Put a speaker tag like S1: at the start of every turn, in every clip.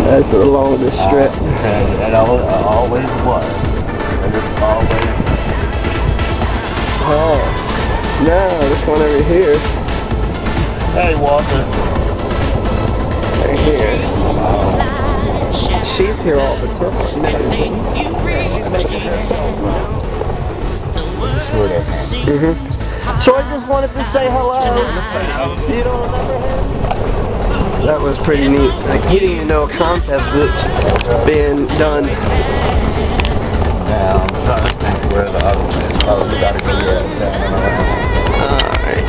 S1: That's along the strip.
S2: And it always was. And it's always...
S1: Oh. No, this one over here.
S2: Hey, Walter.
S1: Right here. She's here all the time. So I just wanted to say hello. You don't remember him? That was pretty neat. Like, he didn't even know a contest was being done.
S2: Yeah, I'm trying to think where the other one is. Oh, we gotta go
S1: Alright.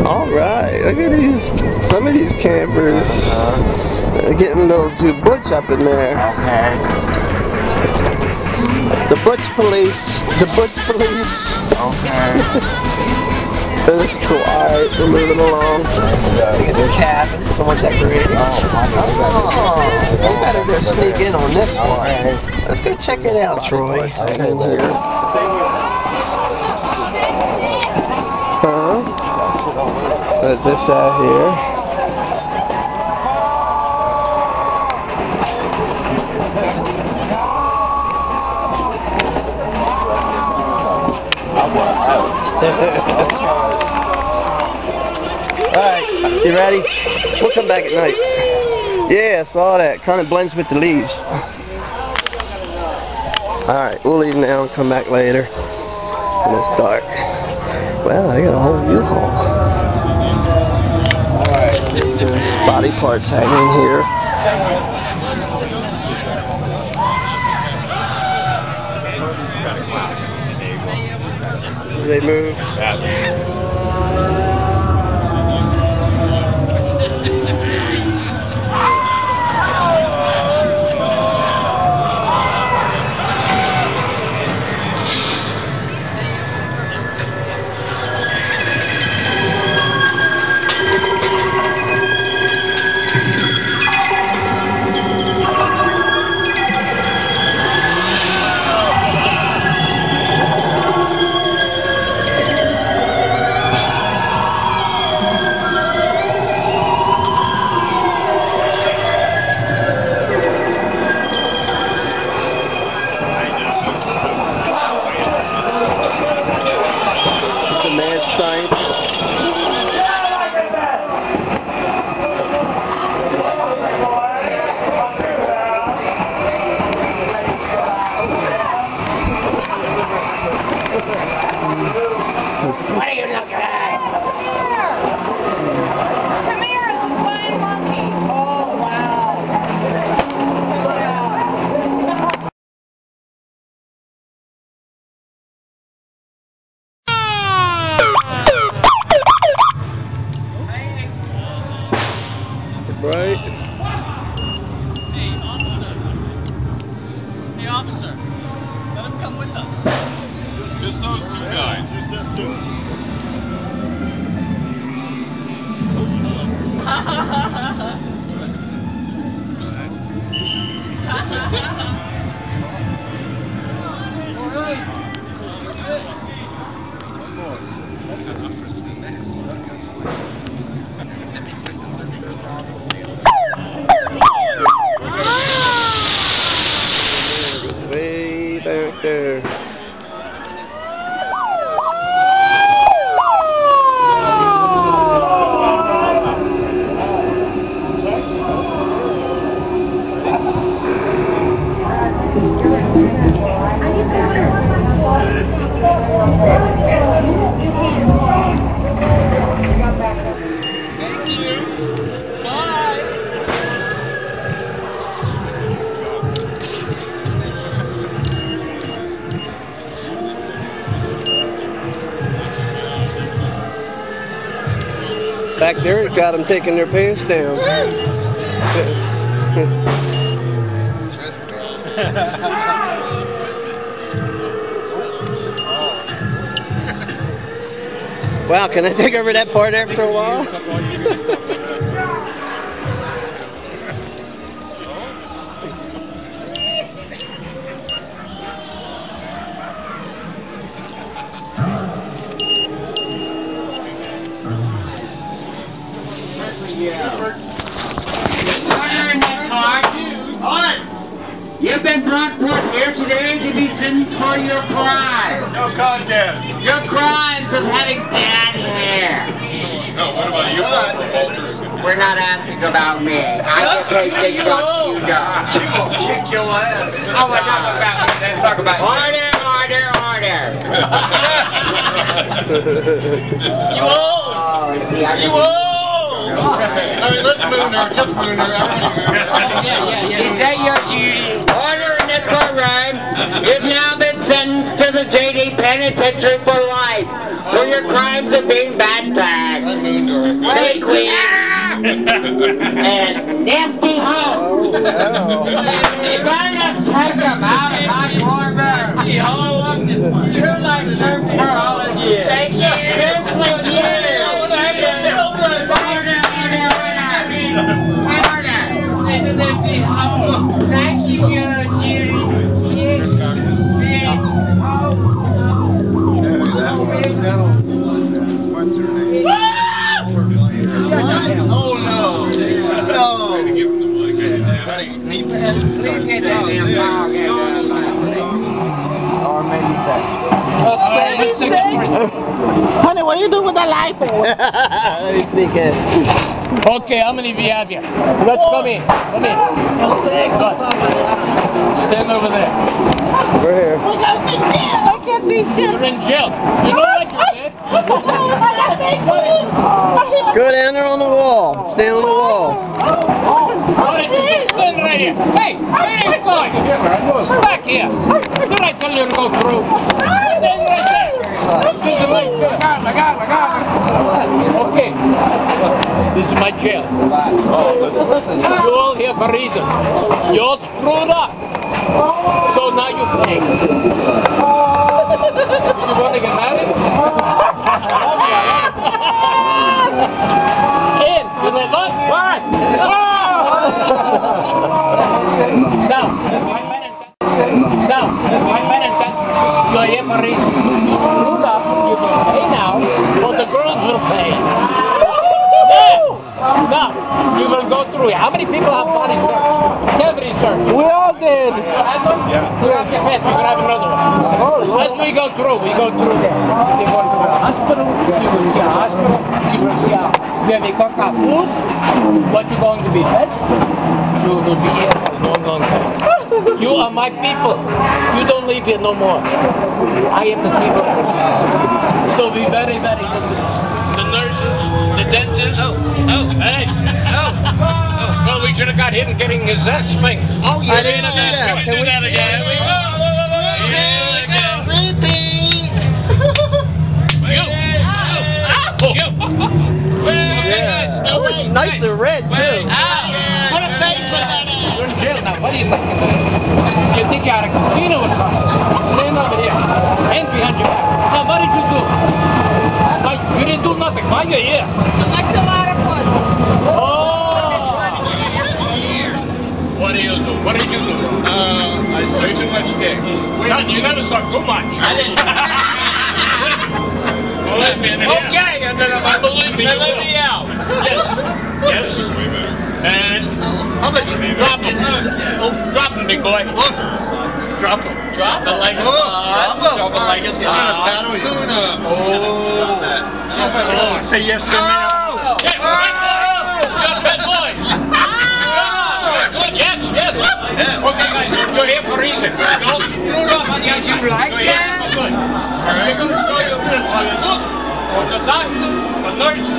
S1: Alright, look at these, some of these campers are getting a little too butch up in there.
S2: Okay.
S1: The butch police, the butch police.
S2: Okay.
S1: This is cool. Alright, we're moving along. Look at the cabin, so much decorated. Oh, we better go sneak in on this one. Let's go check it out, Troy.
S2: Okay, later.
S1: Huh? Put this out here. Alright, you ready? We'll come back at night. Yeah, I saw that. Kind of blends with the leaves. Alright, we'll leave now and come back later. When it's dark. Wow, they got a whole U-Haul. Alright, this is spotty parts hanging here. They move.
S3: What are you looking at? Come here, it's a flying monkey. Oh, wow.
S1: Right.
S4: Hey, officer. Let him come with us. Just those two guys. Just them two.
S1: Way back there. Back there, it's got them taking their pants down. Wow, can I take over that part after a while?
S5: been brought forth here today to be sentenced for your crimes.
S4: No contest.
S5: Your crimes of having bad hair.
S4: No, what about you?
S5: We're not asking about me. I just hate things what you do.
S4: Kick your ass.
S5: Oh, we're talking about me. Let's talk about order, order, order.
S4: You old. You old. I mean, let's moon her. Just moon her.
S5: Is that your duty? Order in the courtroom. You've now been sentenced to the JD Penitentiary for life for your crimes of being bad. Stay clean. And nasty hoe. You're gonna take them out of my courtroom. You're like serve for all of you. Thank you. Thank you,
S1: Honey, what do you do with the light bulb? Let me speak it.
S6: Okay, how many of you have here? Let's come in. Come in. Stand over there.
S1: We're here.
S3: I can't see shit.
S6: You're in jail. You know what you did?
S1: Go down there on the wall. Stand on the wall.
S6: Why don't you just stand right here? Hey, where are you going? Back here. Did I tell you to go through? Stand right there. This is my jail. Okay. This is my jail.
S1: Listen.
S6: You all here for a reason. You all screwed up. So now you pay. You want to get married? In. You know what? What? Now, my penitentiary. You are here for a reason. You screwed up. You can pay now, or the girls will pay. Now, you will go through it. How many people have body search? Cavity search.
S1: We all did.
S6: You have them? Yeah. You have the pets. You can have another one. As we go through there. You go to the hospital. You will see a hospital. You will see where they cook our food. What you're going to be fed. You will be here for a long, long time. You are my people. You don't leave here no more. I am the people. So be very, very good.
S4: The nurses, the dentists. Well, we should have got him getting his ass spanked. Oh, yeah. Can we do that again?
S1: Nice and red, too.
S6: What a face! You're in jail now. What do you think you're doing? You think you're at a casino or something? Stand over here. Hands behind your back. Now, what did you do? You didn't do nothing. Why are you here?
S3: Like the water fun.
S6: Oh!
S4: What do you do? What did you do? I say too much dick. You never suck too much. Okay, and then I believe me. Let me out. Yes. And how much? Drop him. Oh, drop him, big boy. Drop him. Drop him like it's a tuna. Oh. Say yes to me. Good boy. Yes. Okay, guys, you're here for a reason. Don't screw up on the other. You like that? Good. We're going to show you this one. Look, for the doctor, the nurse,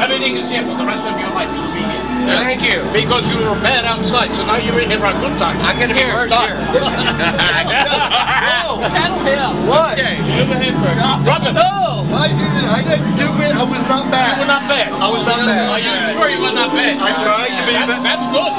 S4: everything is here for the rest of your life. You'll be here. Thank you. Because you were bad outside, so now you're in here for a good time. I'm going to be worse here. Oh, settle him. What? Okay, give a hand first. Drop it. No, I didn't do it. I was not bad. You were not bad. I was not bad. Are you sure you were not bad? I tried to be bad. That's good.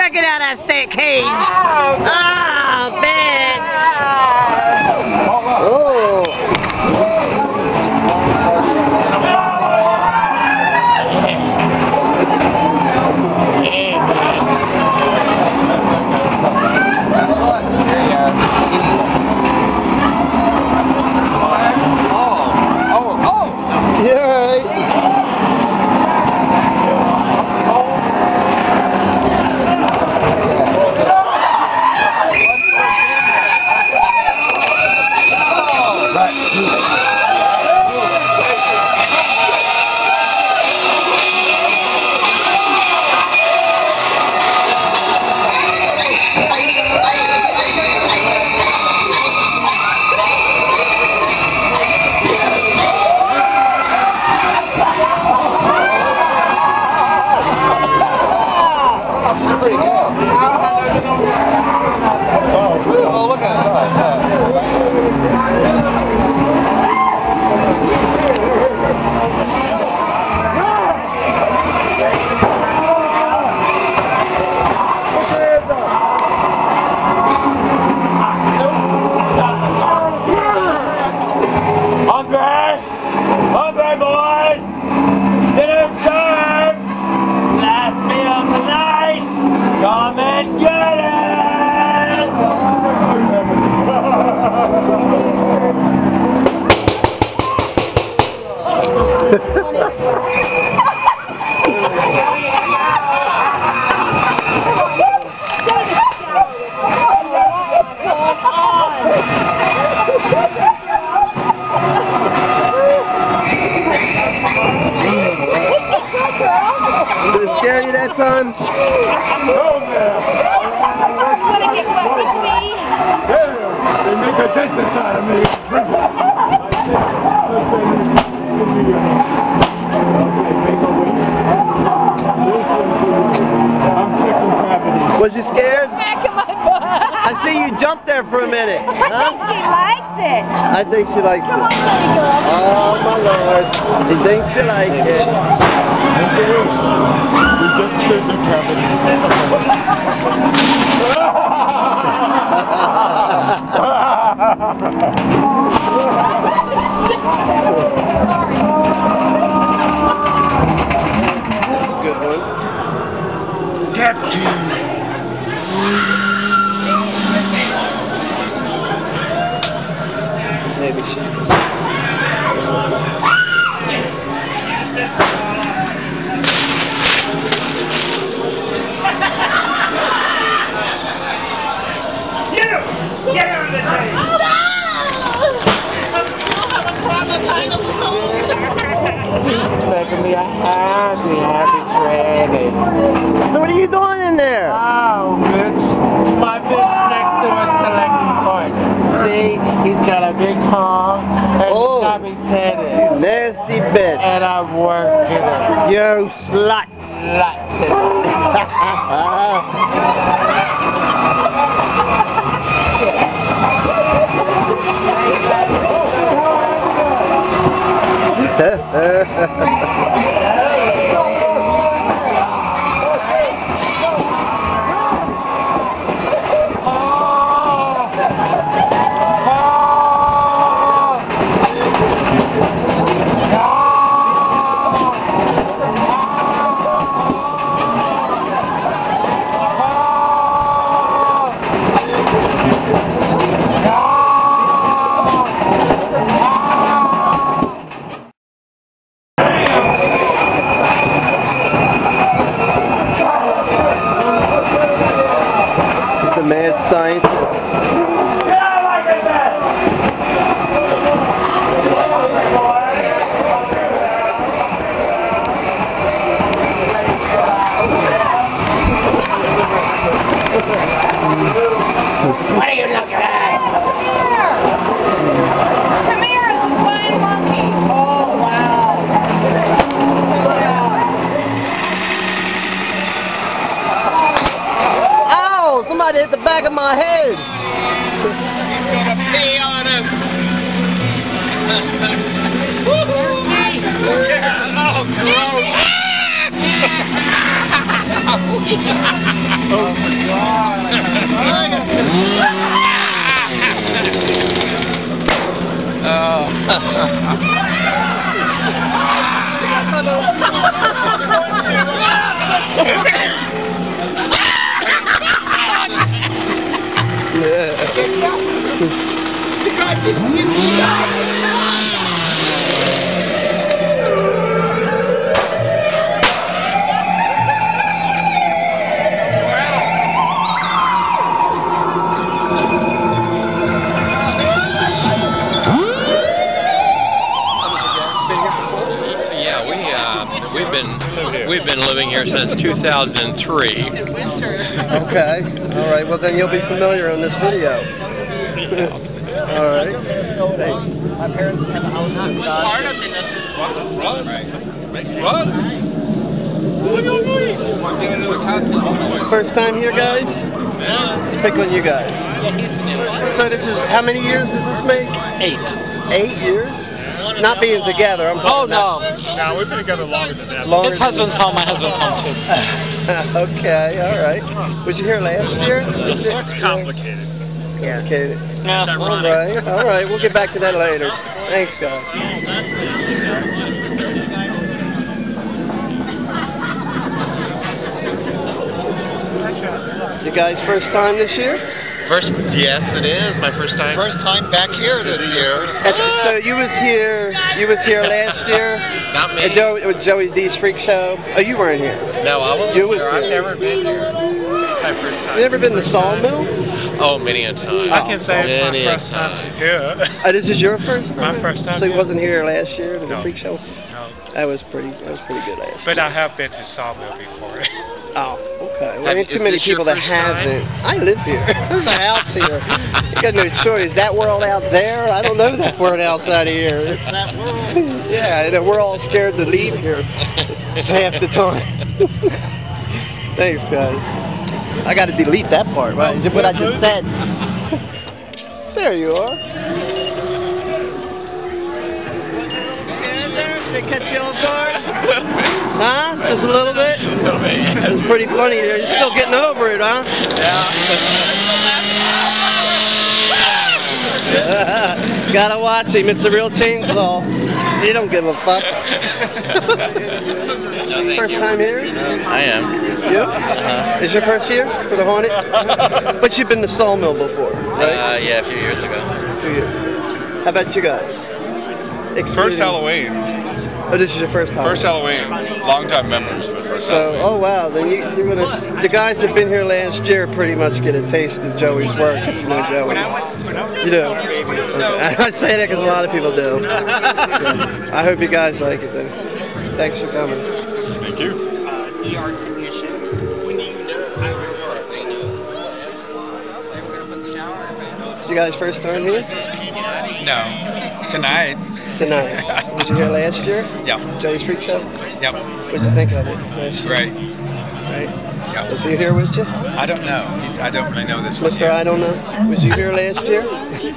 S1: back get out of that snake cage. Oh, man. Oh. Did it scare you that time?
S3: Want to get wet with me?
S4: Yeah, they make a dentist out of me.
S1: Was you scared?
S3: Back in my butt.
S1: I see you jumped there for a minute.
S3: I think she likes it.
S1: I think she likes
S3: Come
S1: it.
S3: on, pretty girl.
S1: Oh my Lord. She thinks she likes it.
S4: We just did the cavity.
S1: Good one.
S4: Captain.
S1: Maybe she.
S6: He's making me a happy tranny.
S1: So what are you doing in there?
S6: Oh, bitch. My bitch next door is collecting parts. See, he's got a big hong, and he's got me titty.
S1: Nasty bitch.
S6: And I'm working it.
S1: You slut. Mad scientist.
S6: What are you looking at?
S3: Come here, little flying monkey. Oh, wow.
S1: Ow! Somebody hit the back of my head.
S4: Pee on him. Oh, gross.
S7: We've been living here since 2003.
S1: Okay. All right. Well, then you'll be familiar on this video. All right. Thanks. My parents have a house on First time here, guys? Pick on you guys. So this is, how many years does this make? 8. 8 years? Not being together. I'm talking
S8: no.
S9: No, we've been together longer than that.
S8: His husband's home, my husband's home too.
S1: Okay, all right. Was you here last year?
S9: It's complicated.
S1: Complicated.
S8: Yeah.
S1: All right. We'll get back to that later. Thanks, guys. You guys first time this year?
S7: Yes, it is my first time.
S8: First time back here this year.
S1: So you was here last year?
S7: Not me.
S1: With Joey D's Freak Show. Oh, you weren't here.
S7: No, I wasn't
S1: You was
S7: here.
S1: here.
S7: I've never been here. My first time.
S1: You ever been to SAWMILL?
S7: Oh, many a time.
S9: I can say it's my
S7: Many
S9: first
S7: a
S9: time.
S7: time.
S9: Yeah.
S1: This is your first time?
S9: My first time.
S1: So you wasn't here last year to the
S9: No.
S1: Freak Show?
S9: No.
S1: That was pretty good last
S9: But
S1: year.
S9: I have been to SAWMILL before.
S1: Oh, okay. Well, there ain't too many
S7: Is this your
S1: people that
S7: first time?
S1: haven't. I live here. There's a house here. You got no choice. That world out there? I don't know that world outside of here. Yeah, we're all scared to leave here half the time. Thanks, guys. I got to delete that part, right? What I just said. There you are. They catch you off guard? Huh? Just a little bit? It's pretty funny. You're still getting over it, huh? Yeah. Gotta watch him. It's a real chainsaw. He don't give a fuck. First time here?
S7: I am.
S1: You? Is your first year for the Haunted? But you've been to SAWMILL before, right?
S7: Yeah, a few years ago.
S1: 2 years. How about you guys?
S10: First Halloween.
S1: Oh, this is your first time?
S10: First Halloween. Long-time members, but first
S1: So, oh wow, then you would have, the guys that have been here last year pretty much get a taste of Joey's work, if you know Joey. You do? Okay. I say that because a lot of people do. Yeah. I hope you guys like it then. Thanks for coming.
S10: Thank you.
S1: You guys first time here?
S10: No. Tonight.
S1: Tonight. Was you here last year?
S10: Yep.
S1: Joey's Freak Show?
S10: Yep.
S1: What'd you think of it last year?
S10: Great.
S1: Right?
S10: Yep.
S1: Was he here with you?
S10: I don't know. I don't really know this one.
S1: Mr. I don't know. Was you here last year?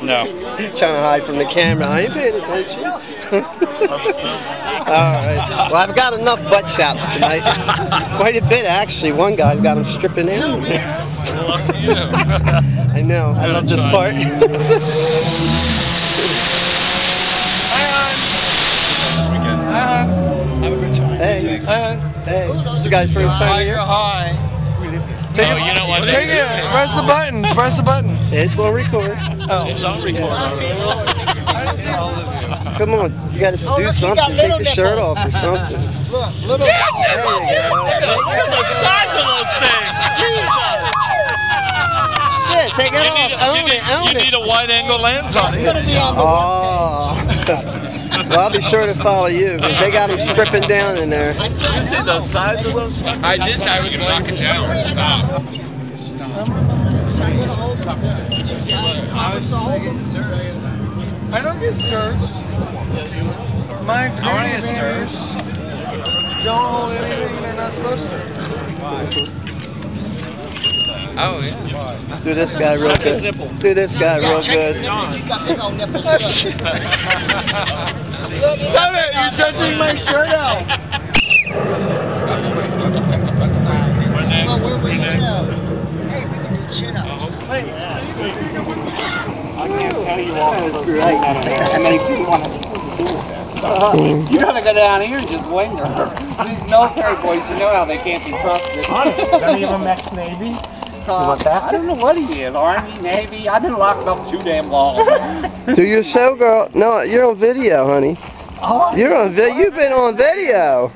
S10: No.
S1: Trying to hide from the camera. I ain't paying attention. Alright. Well, I've got enough butt shots tonight. Quite a bit, actually. One guy's got him stripping down. I know. I love this part. Hey. Hey. You guys first time here?
S8: Hi.
S10: Take it. You know what?
S9: Take it. Press the button. Press the button.
S1: It's going to record.
S10: Oh, it's on record.
S1: Come on. You got to do something. Take your shirt off or something.
S8: Look, little.
S1: There you go. Yeah, take it off. Own it. Own it.
S10: You need a wide-angle lens on it.
S1: Oh. Well, I'll be sure to follow you because they got them stripping down in there.
S10: You see the size of those?
S7: I did. I was going to knock it down.
S9: I don't get skirts. My creators don't hold anything they're not supposed to.
S7: Oh, yeah.
S1: Do this guy real good. Do this guy real good.
S9: Stop it! You're touching my shirt out.
S8: I can't tell you all how many people want to do that. You gotta go down here and just wing her. These military boys, you know how they can't be trusted.
S9: Any of them ex-Navy?
S8: want that? I don't know what he is. Army, Navy. I've been locked up too damn long.
S1: Do your show, girl. No, you're on video, honey. You're on video. You've been on video.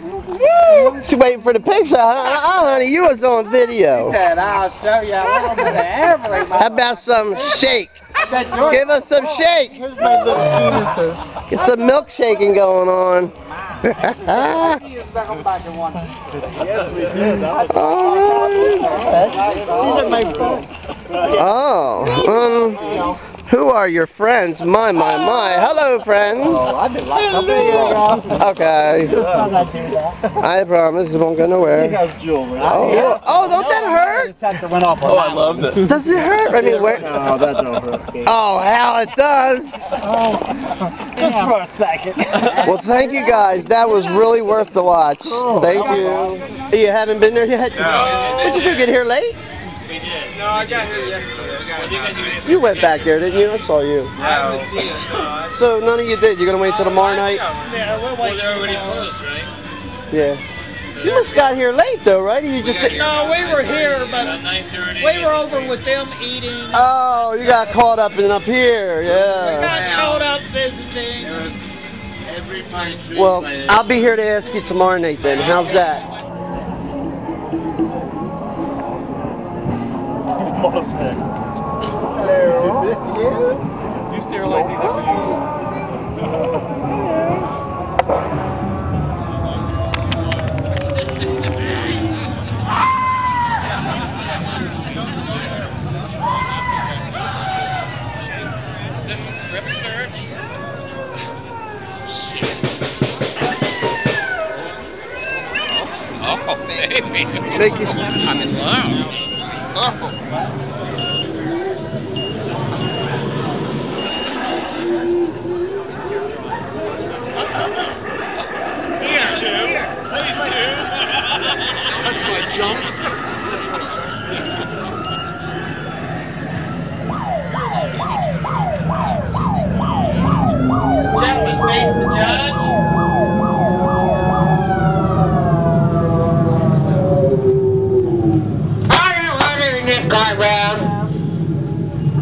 S1: She's waiting for the picture. Honey, you was on video.
S8: I'll show you a little bit of everything.
S1: How about some shake? Give us some shake. Here's my little penises. Get some milkshaking going on. Oh. Who are your friends? My. Hello, friends.
S8: I've been locked up here.
S1: Okay. I promise it won't go nowhere.
S2: He has jewelry.
S1: Oh, don't that hurt?
S2: Oh, I loved it.
S1: Does it hurt? I mean, where?
S2: No, that don't hurt.
S1: Oh, hell, it does.
S2: Just for a second.
S1: Well, thank you guys. That was really worth the watch. Thank you. You haven't been there yet?
S4: No.
S1: Did you get here late?
S4: We did. No, I got here yesterday.
S1: You went back there, didn't you? I saw you.
S4: No.
S1: So none of you did. You're gonna wait till tomorrow night?
S4: Yeah, we're waiting. They're already closed, right?
S1: Yeah. You must got here late though, right? You just
S9: No, we were here, but we were over with them eating.
S1: Oh, you got caught up in up here,
S9: We
S1: yeah.
S9: got caught up visiting.
S1: Well, I'll be here to ask you tomorrow night then. How's that?
S10: You stare like these
S7: Oh, baby.
S1: Thank you.
S7: I'm in love. Oh.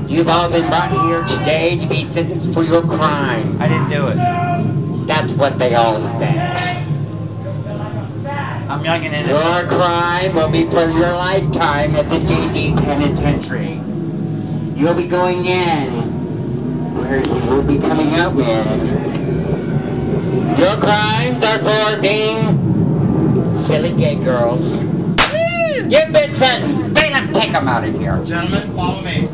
S5: You've all been brought here today to be sentenced for your crime.
S8: I didn't do it.
S5: That's what they all say.
S8: I'm young and innocent.
S5: Your crime will be for your lifetime at the JD Penitentiary. You'll be going in, where you will be coming out with. Your crimes are for being silly gay girls. You've been sentenced. Take them out of here.
S4: Gentlemen, follow me.